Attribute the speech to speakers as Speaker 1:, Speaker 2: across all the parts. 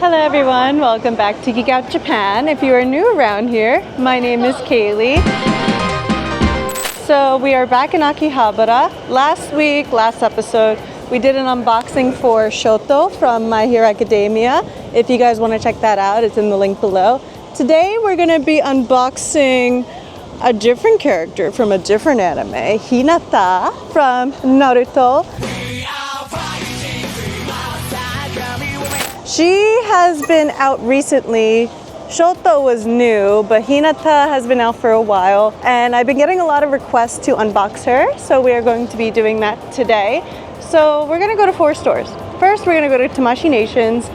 Speaker 1: Hello everyone, welcome back to Geek Out Japan. If you are new around here, my name is Kaylee. So we are back in Akihabara. Last episode, we did an unboxing for Shoto from My Hero Academia. If you guys want to check that out, it's in the link below. Today we're going to be unboxing a different character from a different anime, Hinata from Naruto. She has been out recently. Shoto was new, but Hinata has been out for a while, and I've been getting a lot of requests to unbox her, so we are going to be doing that today. So we're gonna go to 4 stores. First, we're gonna go to Tamashi Nations,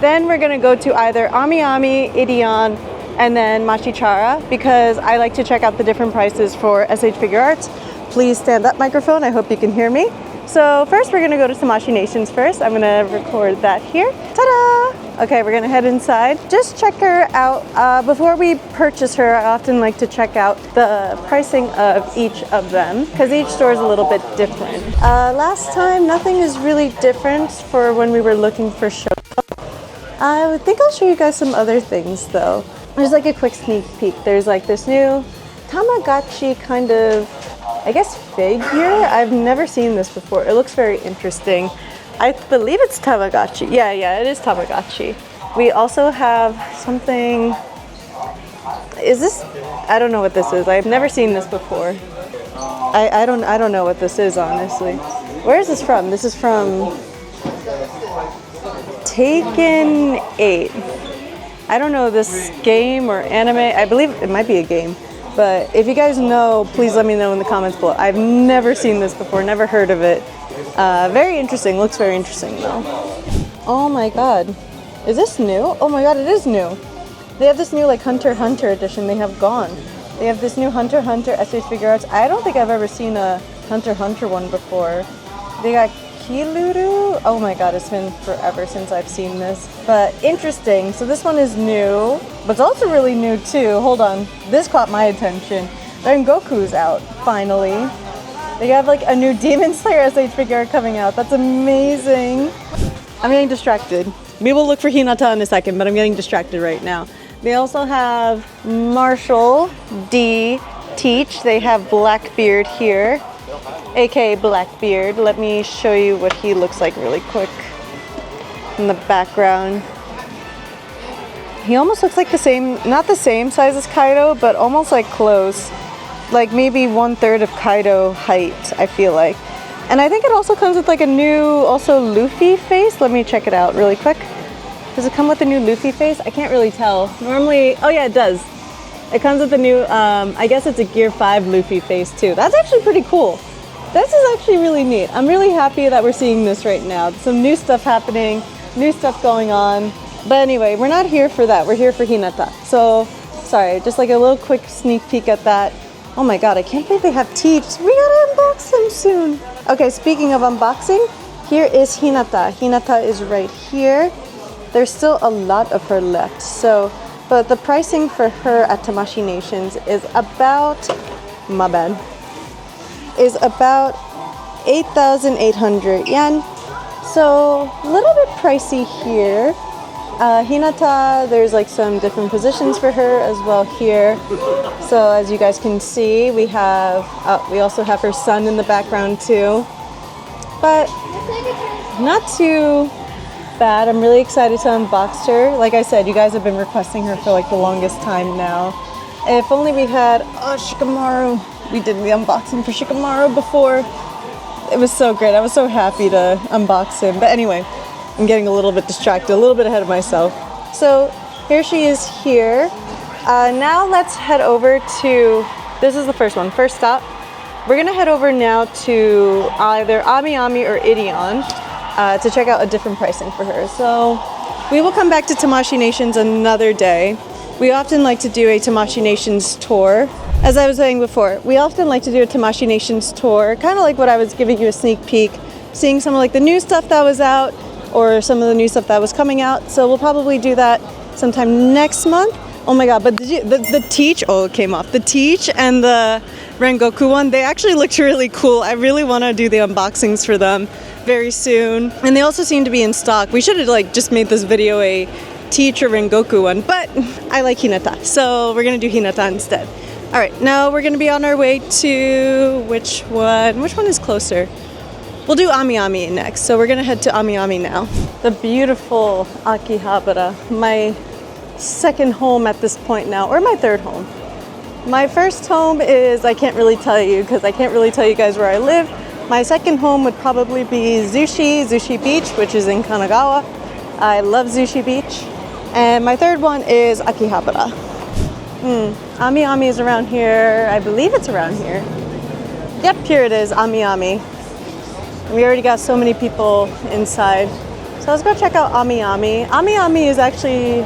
Speaker 1: then we're gonna go to either Amiami, Idion, and then Machichara, because I like to check out the different prices for SH Figuarts. Please stand up, microphone, I hope you can hear me. So first we're gonna go to Tamashi Nations first. I'm gonna record that here. Ta-da! Okay, we're gonna head inside. Just check her out. Before we purchase her, I often like to check out the pricing of each of them, because each store is a little bit different. Last time, nothing is really different for when we were looking for Shoto. I think I'll show you guys some other things though. There's like a quick sneak peek. There's like this new Tamagotchi kind of, I guess, figure. I've never seen this before. It looks very interesting. I believe it's Tamagotchi. Yeah, it is Tamagotchi. We also have something. Is this? I don't know what this is. I've never seen this before. I don't know what this is, honestly. Where is this from? This is from Taken 8. I don't know this game or anime. I believe it might be a game. But if you guys know, please let me know in the comments below. I've never seen this before, never heard of it. Very interesting, looks very interesting though. Oh my god, is this new? Oh my god, it is new. They have this new like Hunter x Hunter edition they have gone. They have this new Hunter x Hunter SH Figuarts. I don't think I've ever seen a Hunter x Hunter one before. They got Kiluru. Oh my god, it's been forever since I've seen this. But interesting. So this one is new, but it's also really new too. Hold on. This caught my attention. Rengoku's out, finally. They have like a new Demon Slayer SH figure coming out. That's amazing. I'm getting distracted. We will look for Hinata in a second, but I'm getting distracted right now. They also have Marshall D. Teach. They have Blackbeard here, aka Blackbeard. Let me show you what he looks like really quick in the background. He almost looks like the same, not the same size as Kaido, but almost like close. Like maybe 1/3 of Kaido height, I feel like. And I think it also comes with like a new, also Luffy face. Let me check it out really quick. Does it come with a new Luffy face? I can't really tell. Normally, oh yeah, it does. It comes with a new, I guess it's a Gear 5 Luffy face too. That's actually pretty cool. This is actually really neat. I'm really happy that we're seeing this right now. Some new stuff happening, new stuff going on. But anyway, we're not here for that. We're here for Hinata. So, sorry, just like a little quick sneak peek at that. Oh my god, I can't believe they have Teach. We gotta unbox them soon. Okay, speaking of unboxing, here is Hinata. Hinata is right here. There's still a lot of her left. So, but the pricing for her at Tamashi Nations is about, my bad, is about 8,800 yen. So a little bit pricey here. Hinata, there's like some different positions for her as well here. So as you guys can see, we also have her son in the background too. But not too bad. I'm really excited to unbox her. Like I said, you guys have been requesting her for like the longest time now. If only we had Shikamaru. We did the unboxing for Shikamaru before. It was so great. I was so happy to unbox him. But anyway, I'm getting a little bit distracted, a little bit ahead of myself. So here she is here. Now let's head over to, this is the first one, first stop. We're gonna head over now to either Amiami or Idion to check out a different pricing for her. So we will come back to Tamashi Nations another day. We often like to do a Tamashi Nations tour. As I was saying before, we often like to do a Tamashi Nations tour, kind of like what I was giving you a sneak peek, seeing some of like the new stuff that was out or some of the new stuff that was coming out. So we'll probably do that sometime next month. Oh my god, but the Teach, oh it came off. The Teach and the Rengoku one, they actually looked really cool. I really want to do the unboxings for them very soon. And they also seem to be in stock. We should have like just made this video a teacher Rengoku one, but I like Hinata, so we're gonna do Hinata instead. All right, now we're gonna be on our way to which one? Which one is closer? We'll do Amiami next, so we're gonna head to Amiami now. The beautiful Akihabara, my second home at this point now, or my third home. My first home is, I can't really tell you because I can't really tell you guys where I live. My second home would probably be Zushi Beach, which is in Kanagawa. I love Zushi Beach. And my third one is Akihabara. Amiami is around here. I believe it's around here. Yep, here it is, Amiami. We already got so many people inside. So let's go check out Amiami. Amiami is actually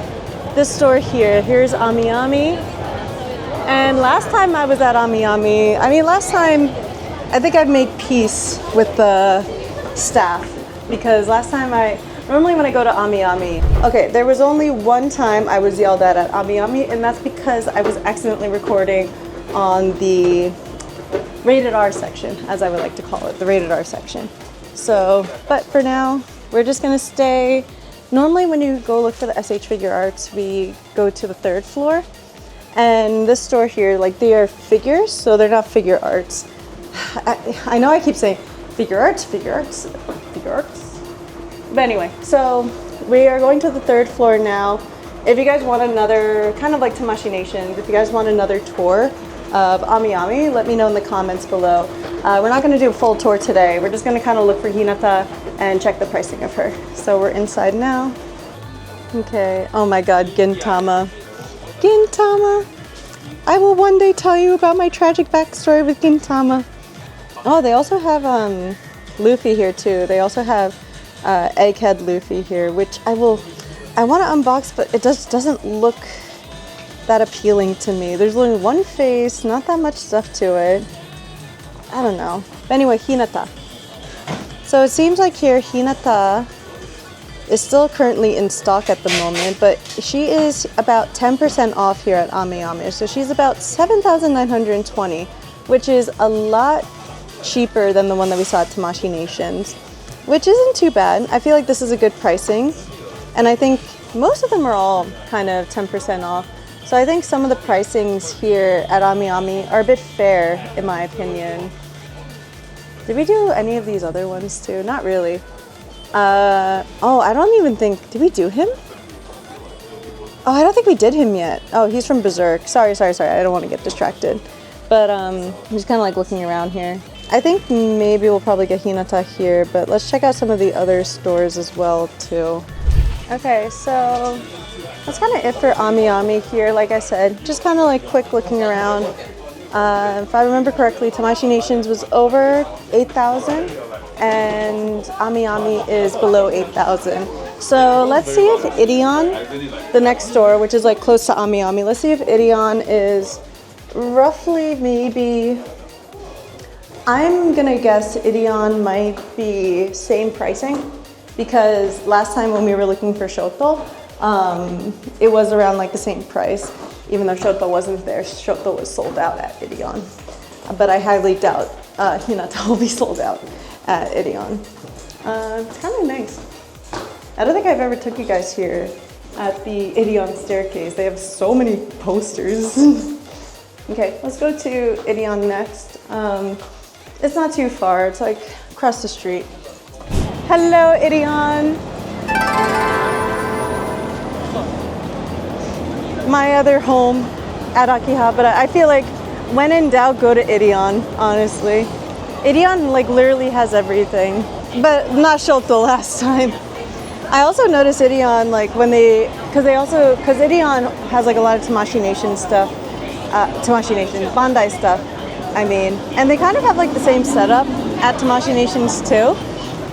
Speaker 1: this store here. Here's Amiami. And last time I was at Amiami, I think I've made peace with the staff because last time normally when I go to Amiami, okay, there was only one time I was yelled at Amiami, and that's because I was accidentally recording on the rated R section, as I would like to call it, the rated R section. So, but for now, we're just gonna stay. Normally when you go look for the SH Figuarts, we go to the third floor. And this store here, like they are figures, so they're not figure arts. I know I keep saying Figuarts. But anyway, so we are going to the third floor now. If you guys want another, kind of like Tamashi Nations, if you guys want another tour of Amiami, let me know in the comments below. We're not going to do a full tour today. We're just going to kind of look for Hinata and check the pricing of her. So we're inside now. Okay, oh my god, Gintama. Gintama! I will one day tell you about my tragic backstory with Gintama. Oh, they also have Luffy here too. They also have Egghead Luffy here, which I want to unbox, but it just doesn't look that appealing to me. There's only one face, not that much stuff to it. I don't know. But anyway, Hinata. So it seems like here Hinata is still currently in stock at the moment, but she is about 10% off here at Amiami. So she's about 7,920, which is a lot cheaper than the one that we saw at Tamashi Nations, which isn't too bad. I feel like this is a good pricing, and I think most of them are all kind of 10% off. So I think some of the pricings here at Amiami are a bit fair, in my opinion. Did we do any of these other ones too? Not really. Oh, I don't even think, did we do him? Oh, I don't think we did him yet. Oh, he's from Berserk. Sorry. I don't want to get distracted. But I'm just kind of like looking around here. I think maybe we'll probably get Hinata here, but let's check out some of the other stores as well too. Okay, so that's kind of it for Amiami here. Like I said, just kind of like quick looking around. If I remember correctly, Tamashi Nations was over 8,000 and Amiami is below 8,000. So let's see if Idion, the next store, which is like close to Amiami, let's see if Idion is roughly maybe, I'm gonna guess Idion might be same pricing, because last time when we were looking for Shoto, it was around like the same price. Even though Shoto wasn't there, Shoto was sold out at Idion. But I highly doubt Hinata will be sold out at Idion. It's kind of nice. I don't think I've ever took you guys here at the Idion staircase. They have so many posters. Okay, let's go to Idion next. It's not too far, it's like across the street. Hello, Idion. My other home at Akihabara. I feel like when in doubt, go to Idion, honestly. Idion like literally has everything, but not Shoto last time. I also noticed Idion like when because Idion has like a lot of Tamashi Nation stuff, Tamashi Nation, Bandai stuff, I mean, and they kind of have like the same setup at Tamashi Nations too.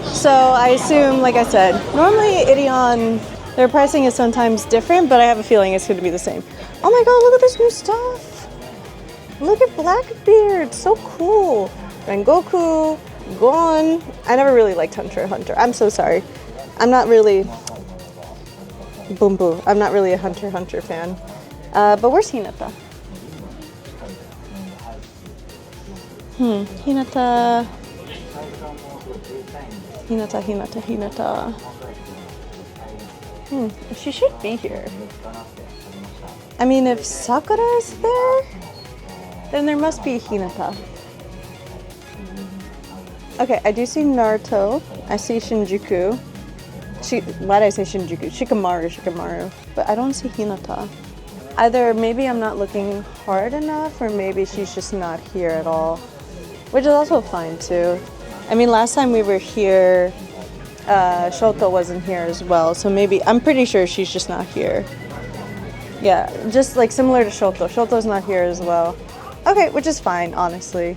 Speaker 1: So I assume, like I said, normally Idion, their pricing is sometimes different, but I have a feeling it's going to be the same. Oh my god, look at this new stuff! Look at Blackbeard, so cool! Rengoku, Gon. I never really liked Hunter x Hunter. I'm so sorry. I'm not really... Boom boom. I'm not really a Hunter x Hunter fan. But where's Hinata? Hinata... She should be here. I mean, if Sakura is there, then there must be Hinata. Okay, I do see Naruto. I see Shinjuku. Why did I say Shinjuku? Shikamaru. But I don't see Hinata. Either maybe I'm not looking hard enough, or maybe she's just not here at all. Which is also fine too. I mean, last time we were here, Shoto wasn't here as well, so maybe, I'm pretty sure she's just not here. Yeah, just like similar to Shoto. Shoto's not here as well. Okay, which is fine, honestly.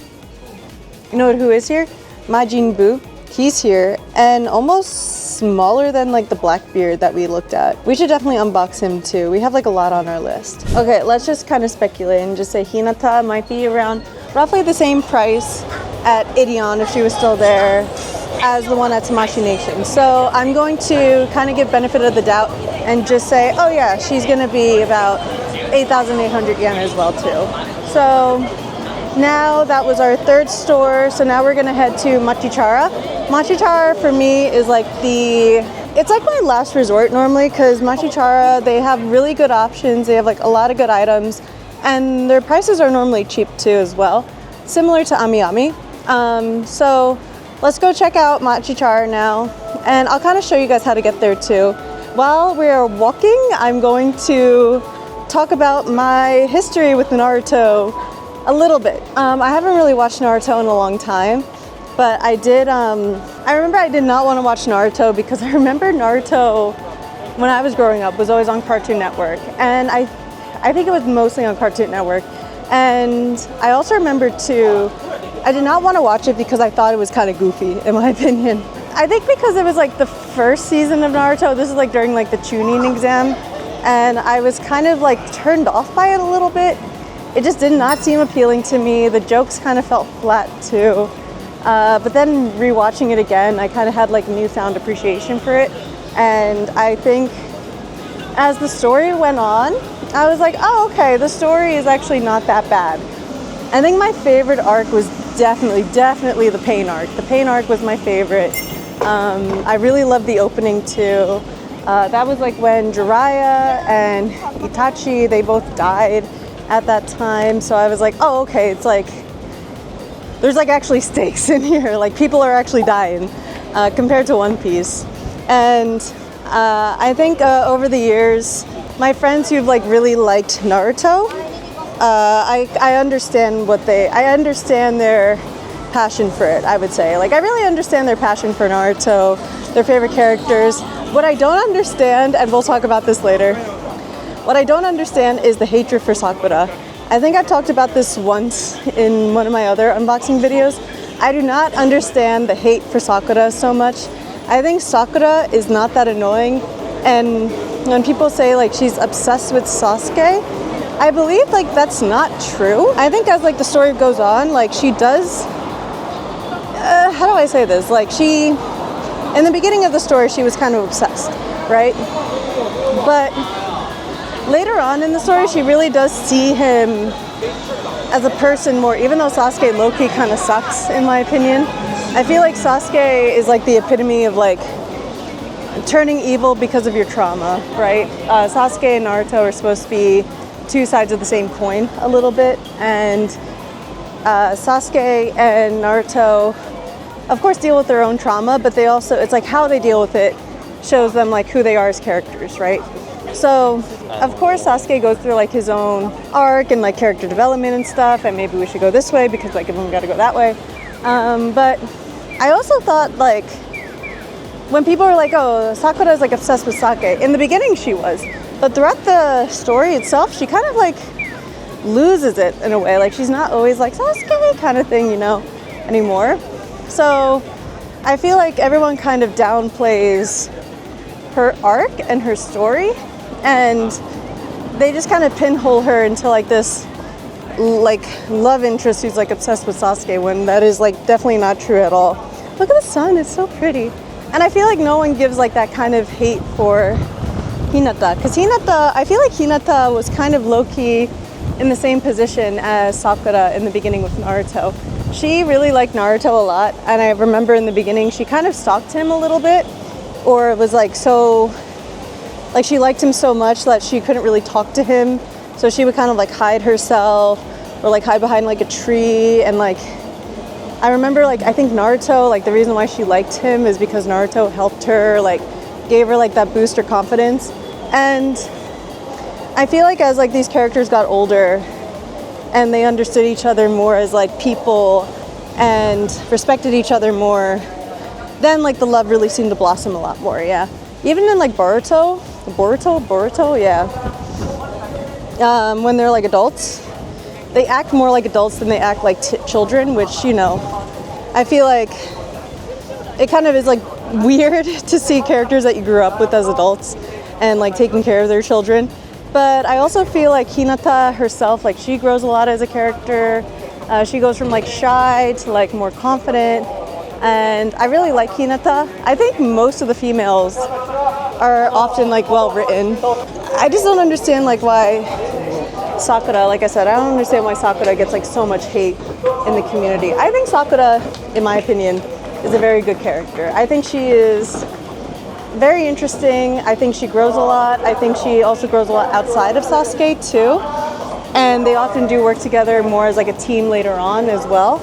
Speaker 1: You know who is here? Majin Buu. He's here, and almost smaller than like the Blackbeard that we looked at. We should definitely unbox him too. We have like a lot on our list. Okay, let's just kind of speculate and just say Hinata might be around roughly the same price at Idion, if she was still there, as the one at Tamashi Nations. So I'm going to kind of give benefit of the doubt and just say, oh yeah, she's gonna be about 8,800 yen as well too. So now that was our third store, so now we're gonna head to Machichara. Machichara for me is like it's like my last resort normally, because Machichara, they have really good options, they have like a lot of good items, and their prices are normally cheap too as well, similar to Amiami. So let's go check out Machichara now, and I'll kind of show you guys how to get there too. While we're walking, I'm going to talk about my history with Naruto a little bit. I haven't really watched Naruto in a long time, but I did, I remember I did not want to watch Naruto because I remember Naruto, when I was growing up, was always on Cartoon Network, and I think it was mostly on Cartoon Network. And I also remember too, I did not want to watch it because I thought it was kind of goofy, in my opinion. I think because it was like the first season of Naruto, this is like during like the Chunin exam, and I was kind of like turned off by it a little bit. It just did not seem appealing to me. The jokes kind of felt flat too. But then rewatching it again, I kind of had like newfound appreciation for it. And I think as the story went on, I was like, oh, okay, the story is actually not that bad. I think my favorite arc was definitely the Pain arc. The Pain arc was my favorite. I really loved the opening too. That was like when Jiraiya and Itachi, they both died at that time. So I was like, oh, okay, it's like, there's like actually stakes in here. Like people are actually dying compared to One Piece. And I think over the years, my friends who've like really liked Naruto, I understand I understand their passion for it, I would say. Like I really understand their passion for Naruto, their favorite characters. What I don't understand, and we'll talk about this later, what I don't understand is the hatred for Sakura. I think I've talked about this once in one of my other unboxing videos. I do not understand the hate for Sakura so much. I think Sakura is not that annoying, and when people say like she's obsessed with Sasuke, I believe like that's not true. I think as like the story goes on, like she does, how do I say this? Like she, in the beginning of the story, she was kind of obsessed, right? But later on in the story, she really does see him as a person more, even though Sasuke low-key kind of sucks, in my opinion. I feel like Sasuke is like the epitome of like turning evil because of your trauma, right? Sasuke and Naruto are supposed to be two sides of the same coin a little bit, and Sasuke and Naruto, of course, deal with their own trauma, but they also, it's like how they deal with it shows them like who they are as characters, right? So, of course, Sasuke goes through like his own arc and like character development and stuff, and maybe we should go this way because like everyone got to go that way. But I also thought like when people were like, oh, Sakura is like obsessed with sake, in the beginning she was, but throughout the story itself, she kind of like loses it in a way. Like she's not always like Sasuke kind of thing, you know, anymore. So I feel like everyone kind of downplays her arc and her story, and they just kind of pinhole her into like this like love interest who's like obsessed with Sasuke, when that is like definitely not true at all. Look at the sun, it's so pretty. And I feel like no one gives like that kind of hate for Hinata, because Hinata, I feel like Hinata was kind of low-key in the same position as Sakura in the beginning with Naruto. She really liked Naruto a lot, and I remember in the beginning she kind of stalked him a little bit, or was like so like she liked him so much that she couldn't really talk to him, so she would kind of like hide herself or like hide behind like a tree. And like I remember, like I think Naruto, like the reason why she liked him is because Naruto helped her, like gave her like that boost of confidence. And I feel like as like these characters got older and they understood each other more as like people and respected each other more, then like the love really seemed to blossom a lot more. Yeah, even in like Boruto, yeah. When they're like adults, they act more like adults than they act like children, which, you know, I feel like it kind of is like weird to see characters that you grew up with as adults and like taking care of their children. But I also feel like Hinata herself, like she grows a lot as a character. She goes from like shy to like more confident, and I really like Hinata. I think most of the females are often like well written. I just don't understand like why Sakura, like I said, I don't understand why Sakura gets like so much hate in the community. I think Sakura, in my opinion, is a very good character. I think she is very interesting. I think she grows a lot. I think she also grows a lot outside of Sasuke too. And they often do work together more as like a team later on as well.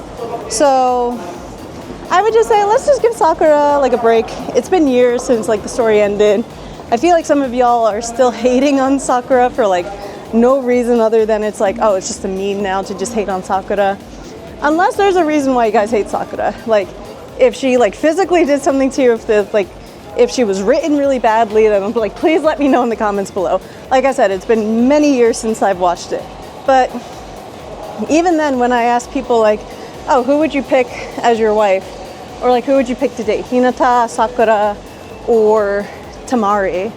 Speaker 1: So I would just say, let's just give Sakura like a break. It's been years since like the story ended. I feel like some of y'all are still hating on Sakura for like no reason other than it's like, oh, it's just a meme now to just hate on Sakura. Unless there's a reason why you guys hate Sakura. Like if she like physically did something to you, if she was written really badly, then I'm like, please let me know in the comments below. Like I said, it's been many years since I've watched it. But even then, when I ask people like, oh, who would you pick as your wife? Or like, who would you pick to date? Hinata, Sakura, or Tamari?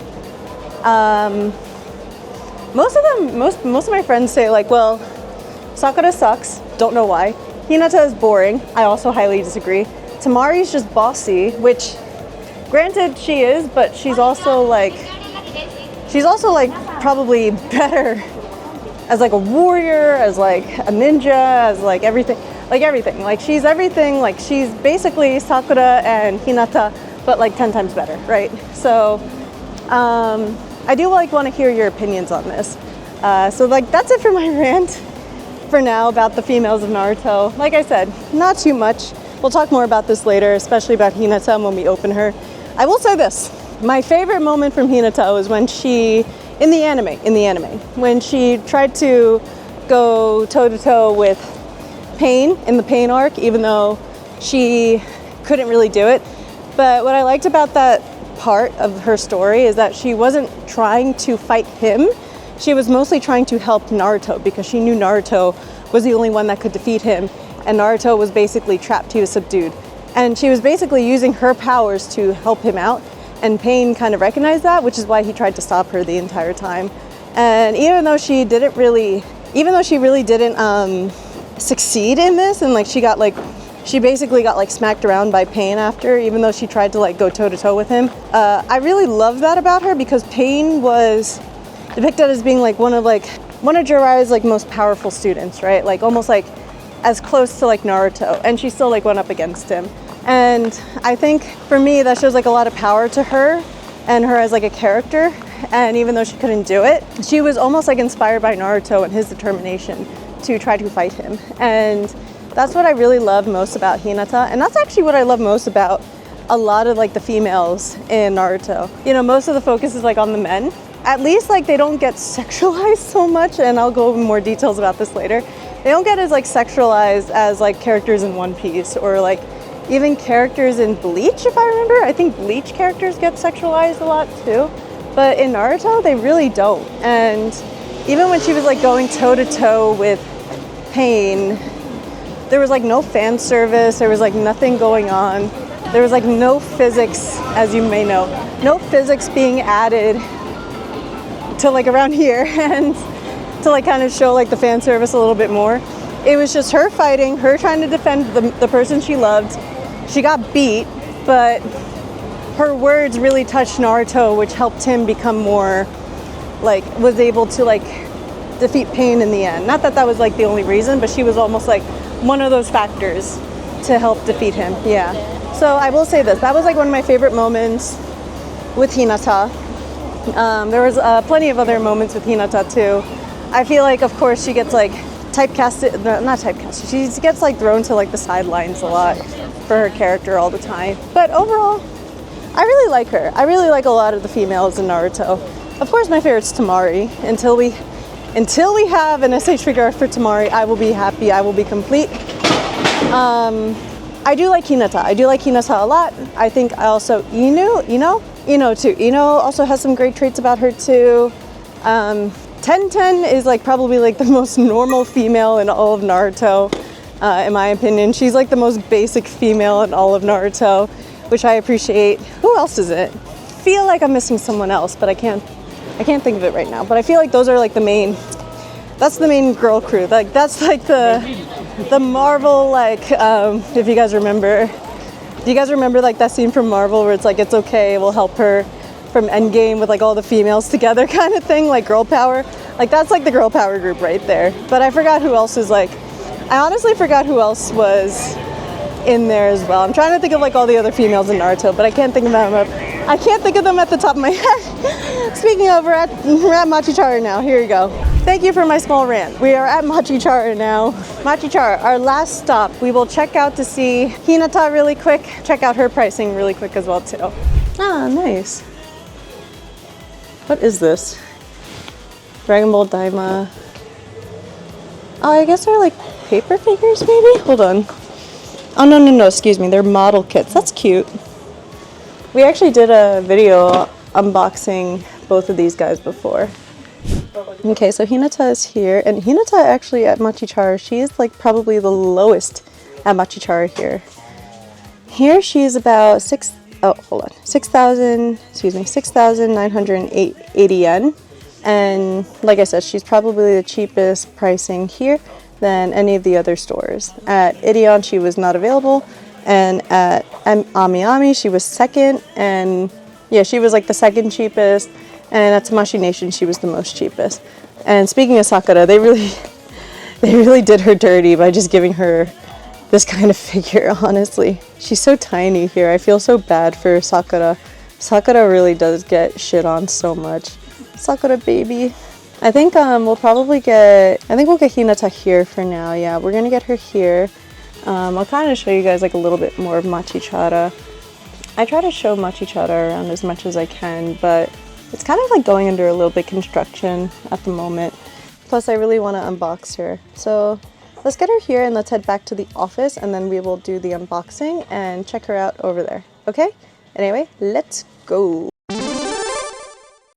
Speaker 1: Most of my friends say like, well, Sakura sucks, don't know why. Hinata is boring, I also highly disagree. Tamari's just bossy, which granted she is, but she's also like probably better as like a warrior, as like a ninja, as like everything. Like she's everything, like she's basically Sakura and Hinata, but like 10 times better, right? So I do like want to hear your opinions on this. So like that's it for my rant for now about the females of Naruto. Like I said, not too much. We'll talk more about this later, especially about Hinata when we open her. I will say this, my favorite moment from Hinata was when she, in the anime, when she tried to go toe-to-toe with Pain in the Pain arc, even though she couldn't really do it. But what I liked about that part of her story is that she wasn't trying to fight him. She was mostly trying to help Naruto because she knew Naruto was the only one that could defeat him, and Naruto was basically trapped, he was subdued. And she was basically using her powers to help him out, and Pain kind of recognized that, which is why he tried to stop her the entire time. And even though she really didn't succeed in this, and like she basically got like smacked around by Pain after, even though she tried to like go toe-to-toe with him. I really love that about her because Pain was depicted as being like one of Jiraiya's like most powerful students, right? Like almost like as close to like Naruto, and she still like went up against him. And I think for me that shows like a lot of power to her and her as like a character. And even though she couldn't do it, she was almost like inspired by Naruto and his determination to try to fight him. And that's what I really love most about Hinata, and that's actually what I love most about a lot of like the females in Naruto. You know, most of the focus is like on the men. At least like they don't get sexualized so much, and I'll go over more details about this later. They don't get as like sexualized as like characters in One Piece or like even characters in Bleach, if I remember. I think Bleach characters get sexualized a lot too, but in Naruto they really don't. And even when she was like going toe-to-toe with Pain, there was like no fan service, there was like nothing going on. There was like no physics, as you may know, no physics being added to like around here and to like kind of show like the fan service a little bit more. It was just her fighting, her trying to defend the person she loved. She got beat, but her words really touched Naruto, which helped him become more like, was able to like defeat Pain in the end. Not that that was like the only reason, but she was almost like one of those factors to help defeat him. Yeah. So I will say this, that was like one of my favorite moments with Hinata. There was plenty of other moments with Hinata too. I feel like, of course, she gets like typecasted, not typecasted, she gets like thrown to like the sidelines a lot for her character all the time. But overall, I really like her. I really like a lot of the females in Naruto. Of course, my favorite's Tamari. Until we have an SH figure for Tamari, I will be happy. I will be complete. I do like Hinata. I do like Hinata a lot. I think I also Ino too. Ino also has some great traits about her too. Ten is like probably like the most normal female in all of Naruto, in my opinion. She's like the most basic female in all of Naruto, which I appreciate. Who else is it? Feel like I'm missing someone else, but I can't think of it right now. But I feel like those are like that's the main girl crew. Like that's like the Marvel, like if you guys remember. Do you guys remember like that scene from Marvel where it's like, it's okay, we'll help her from Endgame with like all the females together kind of thing, like girl power? Like that's like the girl power group right there. But I forgot who else is like, I honestly forgot who else was in there as well. I'm trying to think of like all the other females in Naruto, but I can't think of them at the top of my head. Speaking of, we're at Machichara now. Here you go. Thank you for my small rant. We are at Machichara now. Machichara, our last stop. We will check out to see Hinata really quick. Check out her pricing really quick as well too. Ah, nice. What is this? Dragon Ball Daima. Oh, I guess they're like paper figures maybe? Hold on. Oh, no, excuse me. They're model kits. That's cute. We actually did a video unboxing both of these guys before. Okay, so Hinata is here, and Hinata actually at Machichara, she is like probably the lowest at Machichara here. Here she is about 6,980 yen. And like I said, she's probably the cheapest pricing here than any of the other stores. At Idion, she was not available, and at Amiami, she was second, and yeah, she was like the second cheapest, and at Tamashi Nations, she was the most cheapest. And speaking of Sakura, they really did her dirty by just giving her this kind of figure, honestly. She's so tiny here. I feel so bad for Sakura. Sakura really does get shit on so much. Sakura baby. I think we'll get Hinata here for now. Yeah, we're gonna get her here. I'll kind of show you guys like a little bit more of Machichara. I try to show Machichara around as much as I can, but it's kind of like going under a little bit construction at the moment. Plus, I really want to unbox her. So let's get her here and let's head back to the office, and then we will do the unboxing and check her out over there. Okay? Anyway, let's go.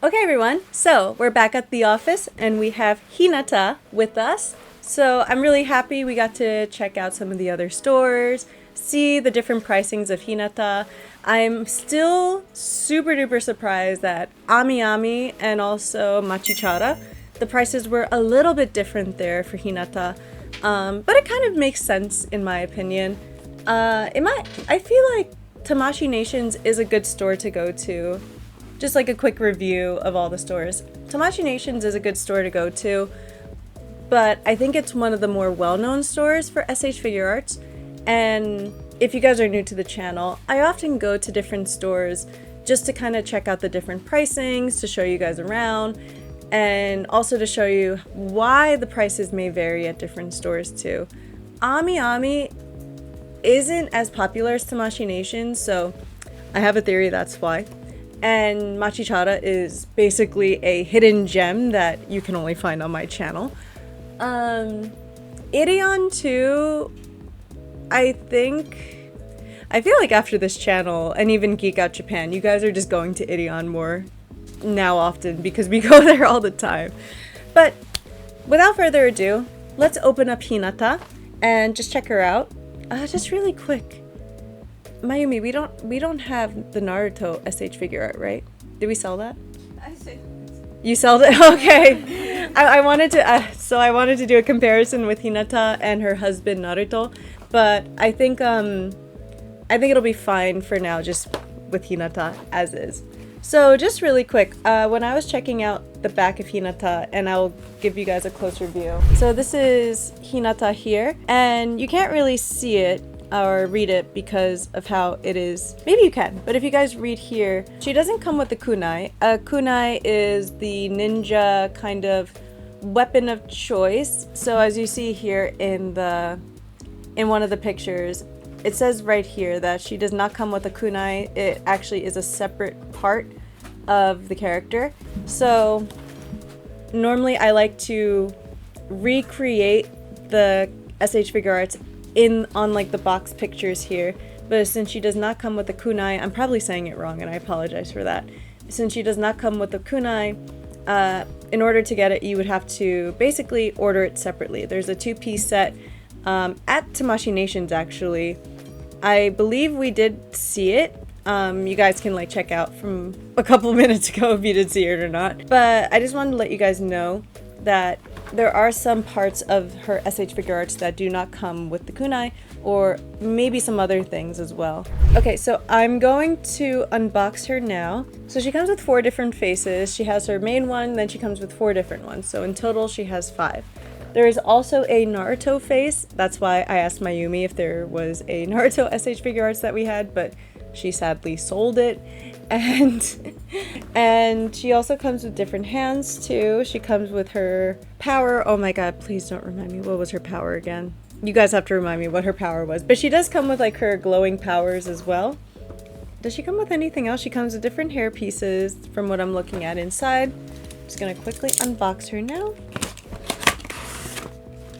Speaker 1: Okay, everyone. So we're back at the office, and we have Hinata with us. So I'm really happy we got to check out some of the other stores, see the different pricings of Hinata. I'm still super duper surprised that Amiami and also Machichara, the prices were a little bit different there for Hinata, but it kind of makes sense in my opinion. I feel like Tamashi Nations is a good store to go to. Just like a quick review of all the stores. Tamashi Nations is a good store to go to, but I think it's one of the more well-known stores for SH Figuarts. And if you guys are new to the channel, I often go to different stores just to kind of check out the different pricings, to show you guys around, and also to show you why the prices may vary at different stores too. Amiami isn't as popular as Tamashi Nations, so I have a theory that's why. And Machichara is basically a hidden gem that you can only find on my channel. Idion too, I feel like after this channel, and even Geek Out Japan, you guys are just going to Idion more now often because we go there all the time. But without further ado, let's open up Hinata and just check her out. Just really quick. Mayumi, we don't have the Naruto SH figure art, right? Did we sell that?
Speaker 2: I see.
Speaker 1: You sold it? Okay. I wanted to do a comparison with Hinata and her husband Naruto, but I think it'll be fine for now, just with Hinata as is. So just really quick, when I was checking out the back of Hinata, and I'll give you guys a closer view. So this is Hinata here, and you can't really see it. or read it because of how it is. Maybe you can, but if you guys read here, she doesn't come with a kunai. A kunai is the ninja kind of weapon of choice. So as you see here in one of the pictures, it says right here that she does not come with a kunai. It actually is a separate part of the character. So normally I like to recreate the SH Figuarts on like the box pictures here, but since she does not come with a kunai, I'm probably saying it wrong and I apologize for that. Since she does not come with a kunai, in order to get it you would have to basically order it separately. There's a 2-piece set at Tamashi Nations actually. I believe we did see it. You guys can like check out from a couple minutes ago if you did see it or not. But I just wanted to let you guys know that there are some parts of her SH Figuarts that do not come with the kunai, or maybe some other things as well. Okay, so I'm going to unbox her now. So she comes with 4 different faces. She has her main one, then she comes with 4 different ones. So in total she has 5. There is also a Naruto face. That's why I asked Mayumi if there was a Naruto SH Figuarts that we had, but she sadly sold it. And she also comes with different hands too. She comes with her power. Oh my god, please don't remind me. What was her power again? You guys have to remind me what her power was. But she does come with like her glowing powers as well. Does she come with anything else? She comes with different hair pieces from what I'm looking at inside. Just gonna quickly unbox her now.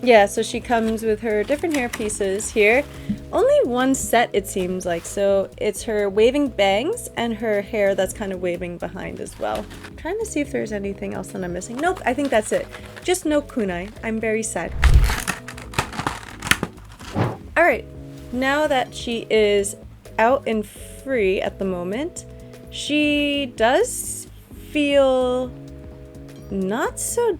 Speaker 1: Yeah, so she comes with her different hair pieces here. Only one set it seems like, so it's her waving bangs and her hair that's kind of waving behind as well. I'm trying to see if there's anything else that I'm missing. Nope, I think that's it. Just no kunai. I'm very sad. Alright, now that she is out and free at the moment, she does feel not so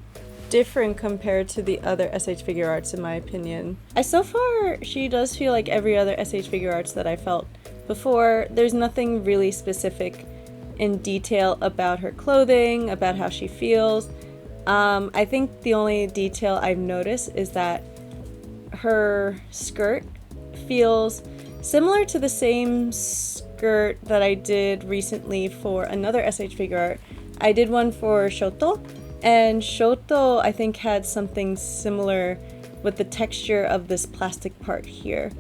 Speaker 1: different compared to the other SH Figuarts in my opinion. So far, she does feel like every other SH Figuarts that I felt before. There's nothing really specific in detail about her clothing, about how she feels. I think the only detail I've noticed is that her skirt feels similar to the same skirt that I did recently for another SH Figuart. I did one for Shoto, and Shoto I think had something similar with the texture of this plastic part here.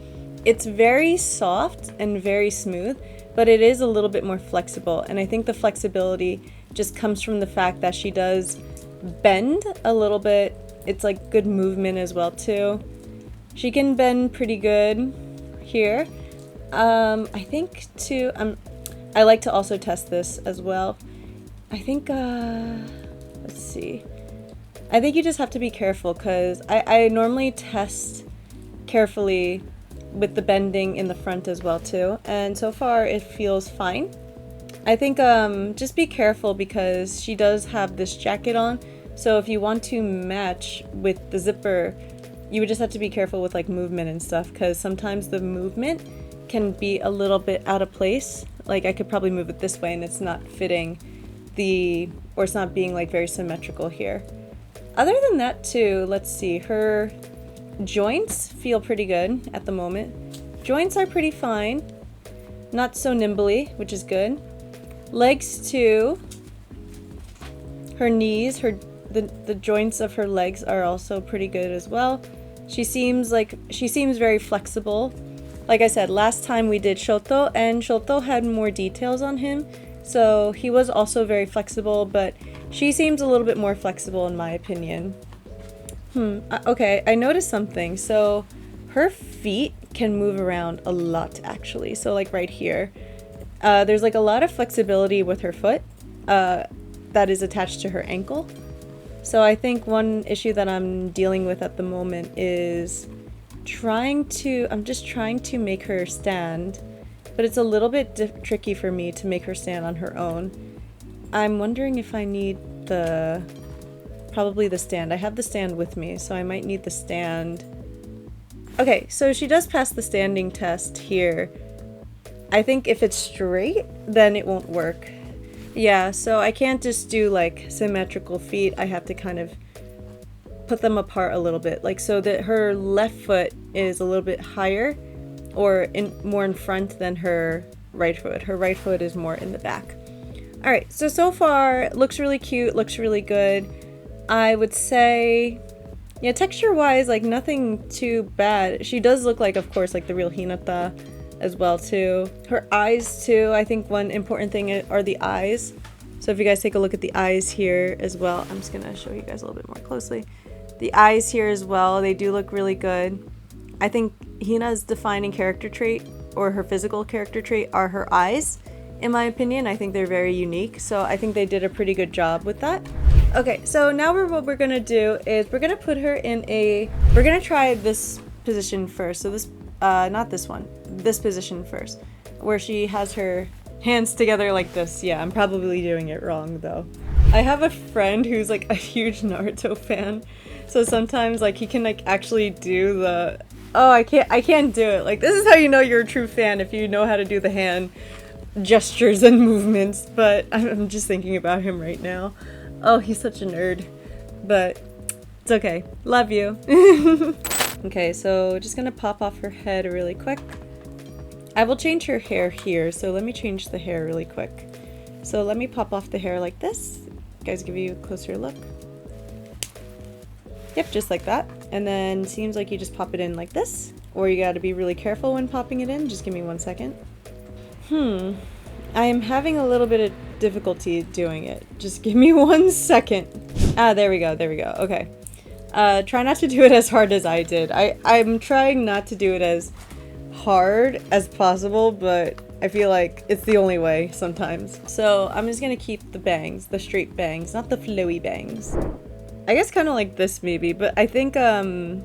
Speaker 1: It's very soft and very smooth, but it is a little bit more flexible, and I think the flexibility just comes from the fact that she does bend a little bit. It's like good movement as well too. She can bend pretty good here. I think too, I like to also test this as well. I think, let's see. I think you just have to be careful because I normally test carefully with the bending in the front as well too. And so far it feels fine. I think just be careful because she does have this jacket on. So if you want to match with the zipper, you would just have to be careful with like movement and stuff because sometimes the movement can be a little bit out of place. Like I could probably move it this way and it's not fitting or it's not being like very symmetrical here. Other than that too, let's see, her joints feel pretty good at the moment. Joints are pretty fine, not so nimbly, which is good. Legs too. Her knees, the joints of her legs are also pretty good as well. She seems very flexible. Like I said, last time we did Shoto, and Shoto had more details on him, so he was also very flexible, but she seems a little bit more flexible in my opinion. Okay, I noticed something. So her feet can move around a lot actually. So like right here, there's like a lot of flexibility with her foot that is attached to her ankle. So I think one issue that I'm dealing with at the moment is I'm just trying to make her stand, but it's a little bit tricky for me to make her stand on her own. I'm wondering if I need probably the stand. I have the stand with me, so I might need the stand. Okay, so she does pass the standing test here. I think if it's straight, then it won't work. Yeah, so I can't just do like symmetrical feet. I have to kind of put them apart a little bit. Like so that her left foot is a little bit higher or more in front than her right foot. Her right foot is more in the back. All right, so far, looks really cute, looks really good. I would say, yeah, texture-wise, like nothing too bad. She does look like, of course, like the real Hinata as well, too. Her eyes, too, I think one important thing are the eyes. So if you guys take a look at the eyes here as well, I'm just gonna show you guys a little bit more closely. The eyes here as well, they do look really good. I think Hina's defining character trait, or her physical character trait, are her eyes. In my opinion, I think they're very unique, so I think they did a pretty good job with that. Okay, so now what we're gonna do is we're gonna put her in we're gonna try this position first. So this, not this one, this position first, where she has her hands together like this. Yeah, I'm probably doing it wrong though. I have a friend who's like a huge Naruto fan, so sometimes like he can like actually do the, oh, I can't do it. Like, this is how you know you're a true fan, if you know how to do the hand gestures and movements, but I'm just thinking about him right now. Oh, he's such a nerd, but it's okay. Love you. Okay, so just gonna pop off her head really quick. I will change her hair here, so let me change the hair really quick. So let me pop off the hair like this. Guys, give you a closer look. Yep, just like that. And then seems like you just pop it in like this, or you gotta be really careful when popping it in. Just give me 1 second. I am having a little bit of difficulty doing it. Just give me 1 second. Ah, there we go, okay. Try not to do it as hard as I did. I'm trying not to do it as hard as possible, but I feel like it's the only way sometimes. So I'm just gonna keep the bangs, the straight bangs, not the flowy bangs. I guess kind of like this maybe, but I think the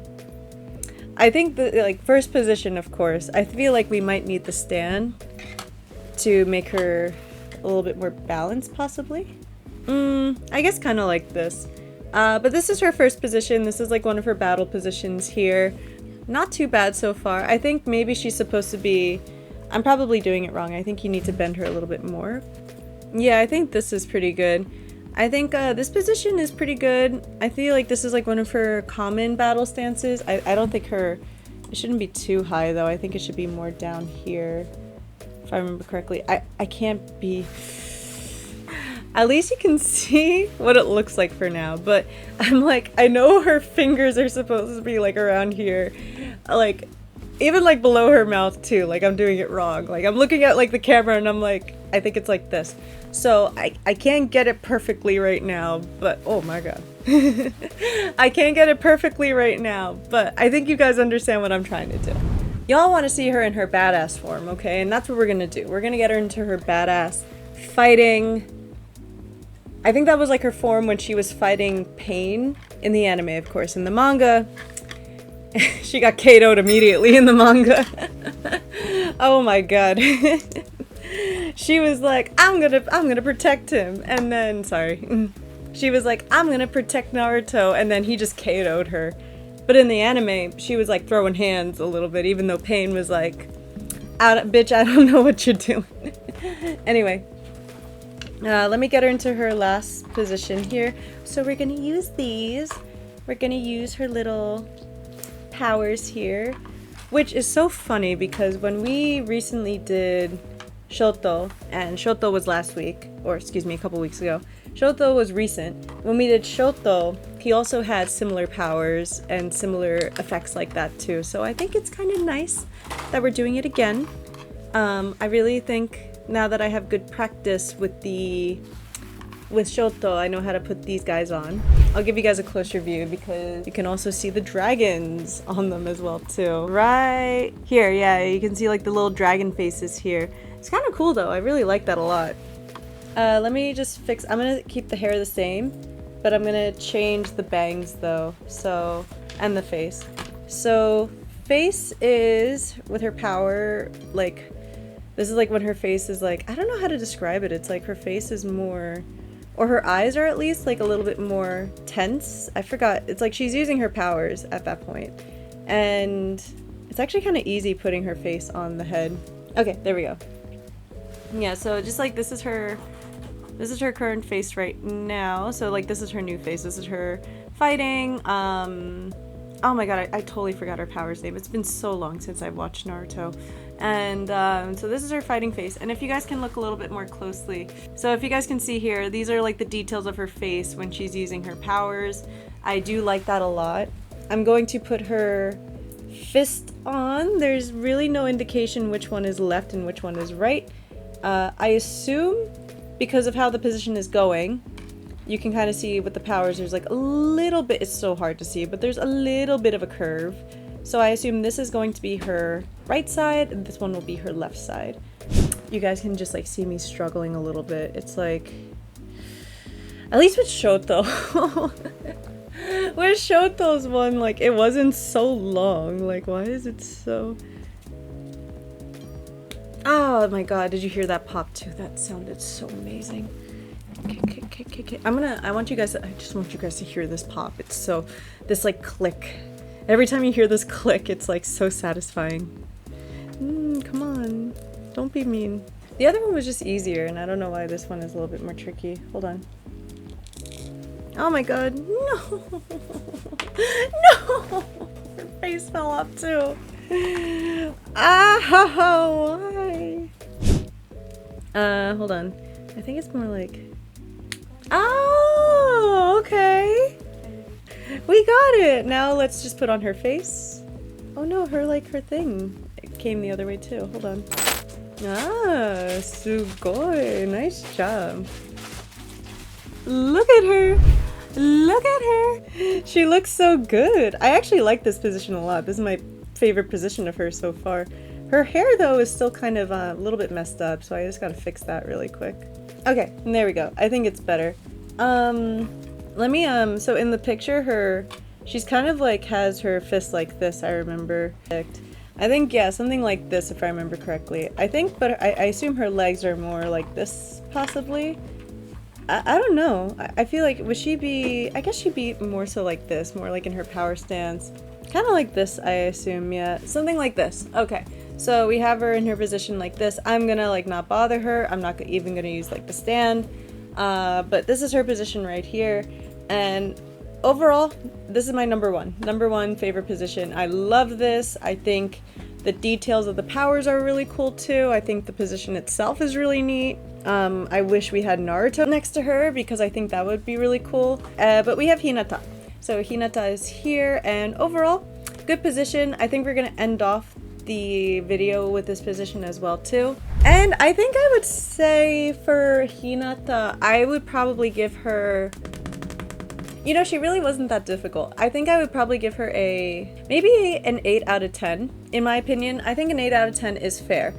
Speaker 1: like first position, of course, I feel like we might need the stand to make her a little bit more balanced, possibly. I guess kind of like this. But this is her first position. This is like one of her battle positions here. Not too bad so far. I think maybe she's supposed to be, I'm probably doing it wrong. I think you need to bend her a little bit more. Yeah, I think this is pretty good. I think this position is pretty good. I feel like this is like one of her common battle stances. I don't think it shouldn't be too high though. I think it should be more down here. If I remember correctly. I can't be... At least you can see what it looks like for now, but I'm like, I know her fingers are supposed to be like around here, like even like below her mouth too, like I'm doing it wrong. Like I'm looking at like the camera and I'm like, I think it's like this. So I can't get it perfectly right now, but oh my god. I can't get it perfectly right now, but I think you guys understand what I'm trying to do. Y'all want to see her in her badass form, okay? And that's what we're gonna do. We're gonna get her into her badass fighting. I think that was like her form when she was fighting Pain in the anime, of course. In the manga, she got KO'd immediately in the manga. Oh my god. She was like, I'm gonna protect him, and then, sorry. She was like, I'm gonna protect Naruto, and then he just KO'd her. But in the anime, she was like throwing hands a little bit, even though Pain was like, bitch, I don't know what you're doing. Anyway. Let me get her into her last position here. So we're gonna use these. We're gonna use her little powers here, which is so funny because when we recently did Shoto, and Shoto was last week, or excuse me, a couple weeks ago. Shoto was recent. When we did Shoto, he also had similar powers and similar effects like that too. So I think it's kind of nice that we're doing it again. I really think now that I have good practice with Shoto, I know how to put these guys on. I'll give you guys a closer view because you can also see the dragons on them as well too. Right here, yeah, you can see like the little dragon faces here. It's kind of cool though, I really like that a lot. Let me just fix, I'm gonna keep the hair the same, but I'm gonna change the bangs though, so, and the face. So, face is, with her power, like, this is like when her face is like, I don't know how to describe it, it's like her face is more, or her eyes are at least like a little bit more tense. I forgot, it's like she's using her powers at that point. And it's actually kind of easy putting her face on the head. Okay, there we go. Yeah, so just like this is her current face right now. So like this is her new face. This is her fighting. Oh my god, I totally forgot her power's name. It's been so long since I've watched Naruto. And so this is her fighting face. And if you guys can look a little bit more closely. So if you guys can see here, these are like the details of her face when she's using her powers. I do like that a lot. I'm going to put her fist on. There's really no indication which one is left and which one is right. I assume because of how the position is going, you can kind of see with the powers there's like a little bit, it's so hard to see, but there's a little bit of a curve. So I assume this is going to be her right side and this one will be her left side. You guys can just like see me struggling a little bit. It's like, at least with Shoto. With Shoto's one, like it wasn't so long. Like why is it so... Oh my god, did you hear that pop too? That sounded so amazing. Okay. I want you guys to, I just want you guys to hear this pop. It's so, this like click. Every time you hear this click, it's like so satisfying. Come on. Don't be mean. The other one was just easier, and I don't know why this one is a little bit more tricky. Hold on. Oh my god. No! No! Her face fell off too. Why? Hold on. I think it's more like... Oh, okay. We got it. Now let's just put on her face. Oh no, her thing. It came the other way too. Hold on. Ah, sugoi. Nice job. Look at her. Look at her. She looks so good. I actually like this position a lot. This is my favorite position of her so far. Her hair though is still kind of a little bit messed up, so I just gotta fix that really quick. Okay, there we go. I think it's better. Let me, so in the picture, she's kind of like has her fist like this, I remember. I think, yeah, something like this if I remember correctly. I think, but I assume her legs are more like this, possibly. I don't know. I feel like, would she be, I guess she'd be more so like this, more like in her power stance. Kind of like this, I assume, yeah. Something like this. Okay. So we have her in her position like this. I'm gonna like not bother her. I'm not even gonna use like the stand. But this is her position right here. And overall, this is my number one favorite position. I love this. I think the details of the powers are really cool too. I think the position itself is really neat. I wish we had Naruto next to her because I think that would be really cool. But we have Hinata. So Hinata is here, and overall, good position. I think we're gonna end off the video with this position as well too. And I think I would say for Hinata, I would probably give her, you know, she really wasn't that difficult. I think I would probably give her maybe an 8 out of 10. In my opinion, I think an 8 out of 10 is fair.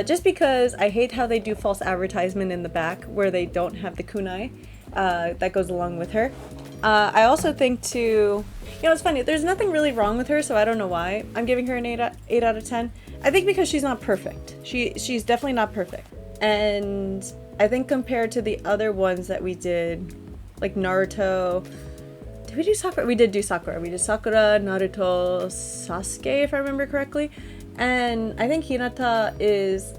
Speaker 1: Just because I hate how they do false advertisement in the back where they don't have the kunai that goes along with her. I also think too, you know, it's funny, there's nothing really wrong with her, so I don't know why I'm giving her an 8 out of 10. I think because she's not perfect. She's definitely not perfect. And I think compared to the other ones that we did, like Naruto, did we do Sakura? We did do Sakura. We did Sakura, Naruto, Sasuke, if I remember correctly. And I think Hinata is,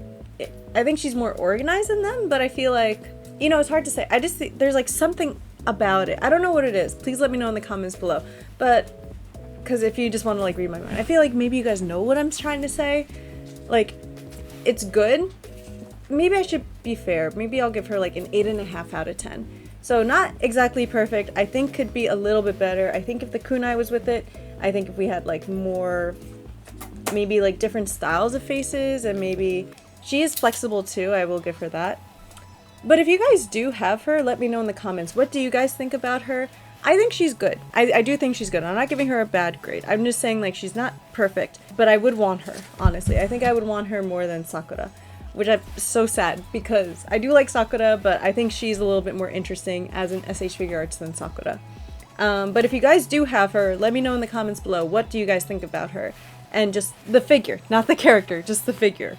Speaker 1: I think she's more organized than them, but I feel like, you know, it's hard to say. I just think there's like something about it. I don't know what it is. Please let me know in the comments below. But because if you just want to like read my mind, I feel like maybe you guys know what I'm trying to say. Like, it's good. Maybe I should be fair. Maybe I'll give her like an 8.5 out of 10. So not exactly perfect. I think could be a little bit better. I think if the kunai was with it, I think if we had like more, maybe like different styles of faces, and maybe she is flexible too. I will give her that. But if you guys do have her, let me know in the comments. What do you guys think about her? I think she's good. I do think she's good. I'm not giving her a bad grade. I'm just saying like she's not perfect, but I would want her, honestly. I think I would want her more than Sakura, which I'm so sad because I do like Sakura, but I think she's a little bit more interesting as an SH Figuarts than Sakura. But if you guys do have her, let me know in the comments below. What do you guys think about her? And just the figure, not the character, just the figure.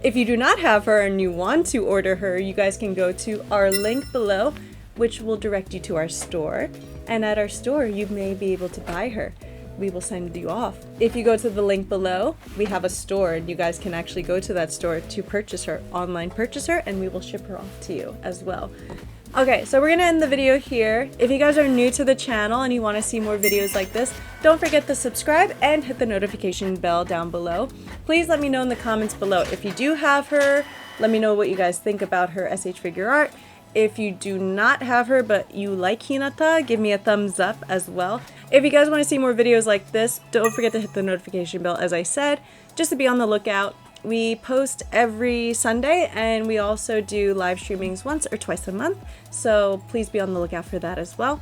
Speaker 1: If you do not have her and you want to order her, you guys can go to our link below, which will direct you to our store. And at our store, you may be able to buy her. We will send you off. If you go to the link below, we have a store, and you guys can actually go to that store to purchase her, online purchase her, and we will ship her off to you as well. Okay, so we're gonna end the video here. If you guys are new to the channel and you want to see more videos like this, don't forget to subscribe and hit the notification bell down below. Please let me know in the comments below. If you do have her, let me know what you guys think about her SH figure art. If you do not have her but you like Hinata, give me a thumbs up as well. If you guys want to see more videos like this, don't forget to hit the notification bell, as I said, just to be on the lookout. We post every Sunday, and we also do live streamings once or twice a month, so please be on the lookout for that as well.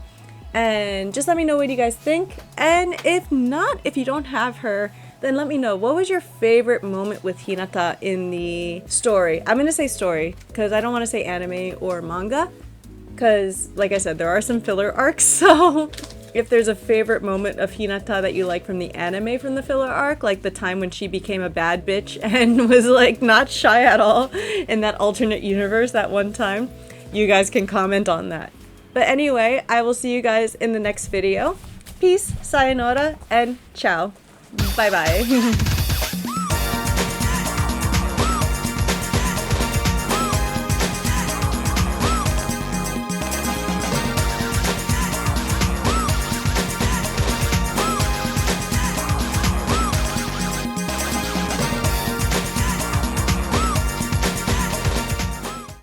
Speaker 1: And just let me know what you guys think, and if not, if you don't have her, then let me know, what was your favorite moment with Hinata in the story? I'm gonna say story, because I don't want to say anime or manga, because like I said, there are some filler arcs, so if there's a favorite moment of Hinata that you like from the anime from the filler arc, like the time when she became a bad bitch and was like not shy at all in that alternate universe that one time, you guys can comment on that. But anyway, I will see you guys in the next video. Peace, sayonara, and ciao. Bye bye.